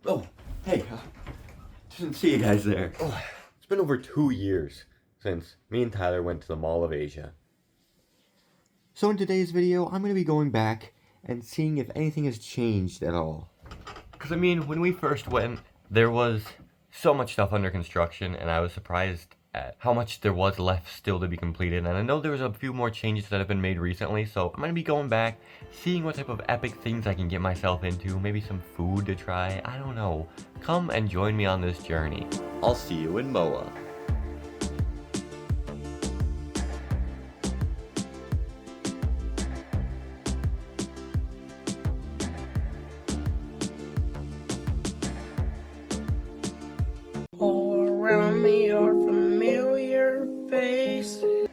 Oh, hey, didn't see you guys there. Oh, it's been over 2 years since me and Tyler went to the Mall of Asia. So in today's video, I'm going to be going back and seeing if anything has changed at all. Because I mean, when we first went, there was so much stuff under construction, and I was surprised at how much there was left still to be completed. And I know there was a few more changes that have been made recently, so I'm going to be going back, seeing what type of epic things I can get myself into, maybe some food to try, I don't know. Come and join me on this journey. I'll see you in MOA. All around me are familiar faces.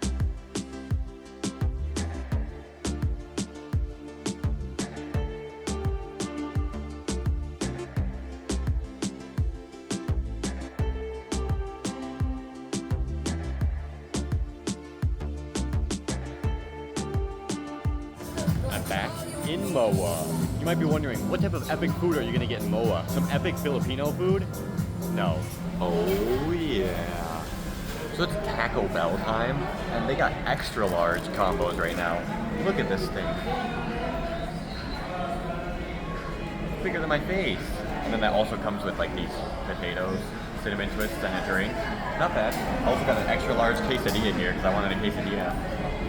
I'm back in MOA. You might be wondering, what type of epic food are you gonna get in MOA? Some epic Filipino food? No. Oh yeah. So it's Taco Bell time, and they got extra large combos right now. Look at this thing. Bigger than my face. And then that also comes with like these potatoes, cinnamon twists, and a drink. Not bad. I also got an extra large quesadilla here because I wanted a quesadilla.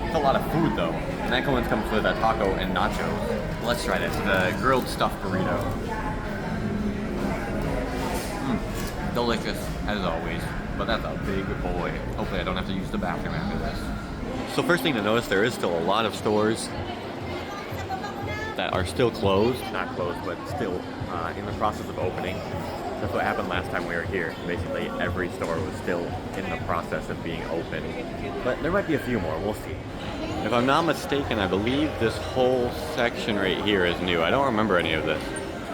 It's a lot of food though. And that one comes with a taco and nachos. Let's try this. The grilled stuffed burrito. Delicious, as always, but that's a big boy. Hopefully I don't have to use the bathroom after this. So first thing to notice, there is still a lot of stores that are still closed. Not closed, but still in the process of opening. That's what happened last time we were here. Basically, every store was still in the process of being open. But there might be a few more, we'll see. If I'm not mistaken, I believe this whole section right here is new. I don't remember any of this.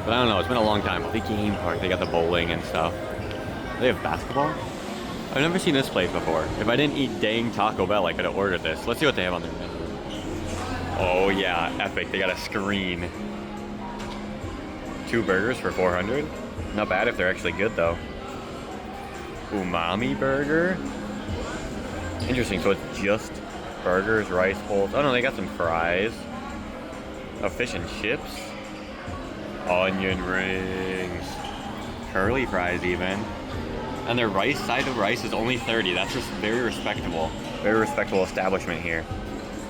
But I don't know, it's been a long time. The game park, they got the bowling and stuff. They have basketball? I've never seen this place before. If I didn't eat dang Taco Bell, I could have ordered this. Let's see what they have on their menu. Oh yeah, epic. They got a screen. 2 burgers for $400. Not bad if they're actually good though. Umami burger. Interesting, so it's just burgers, rice bowls. Oh no, they got some fries. Oh, fish and chips. Onion rings. Curly fries even. And their rice, side of rice is only 30. That's just very respectable. Very respectable establishment here.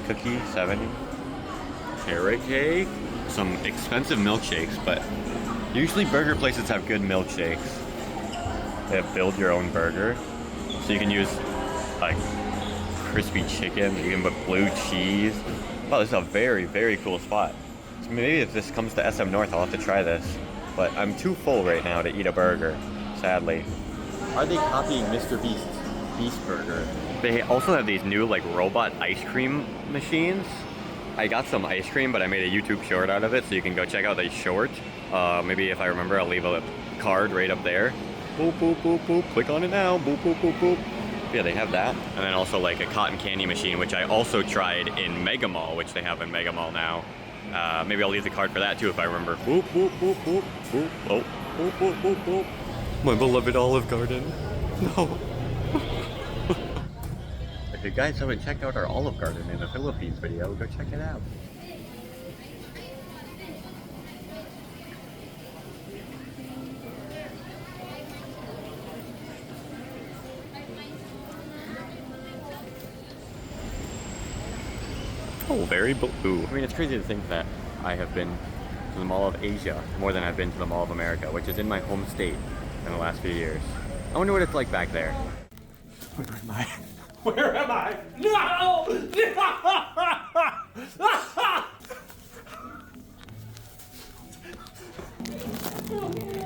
Cookie, 70. Carrot cake. Some expensive milkshakes, but usually burger places have good milkshakes. They have build your own burger. So you can use like crispy chicken, you can put blue cheese. Wow, this is a very, very cool spot. So maybe if this comes to SM North, I'll have to try this. But I'm too full right now to eat a burger, sadly. Are they copying Mr. Beast's Beast Burger? They also have these new like robot ice cream machines. I got some ice cream, but I made a YouTube short out of it, so you can go check out the short. Maybe if I remember, I'll leave a card right up there. Boop, boop, boop, boop. Click on it now. Boop, boop, boop, boop. Yeah, they have that. And then also like a cotton candy machine, which I also tried in Mega Mall, which they have in Mega Mall now. Maybe I'll leave the card for that too if I remember. Boop, boop, boop, boop, boop, oh, boop, boop, boop, boop. My beloved Olive Garden. No. If you guys haven't checked out our Olive Garden in the Philippines video, go check it out. Oh, very blue. I mean, it's crazy to think that I have been to the Mall of Asia more than I've been to the Mall of America, which is in my home state in the last few years. I wonder what it's like back there. Where am I? Where am I? No! No!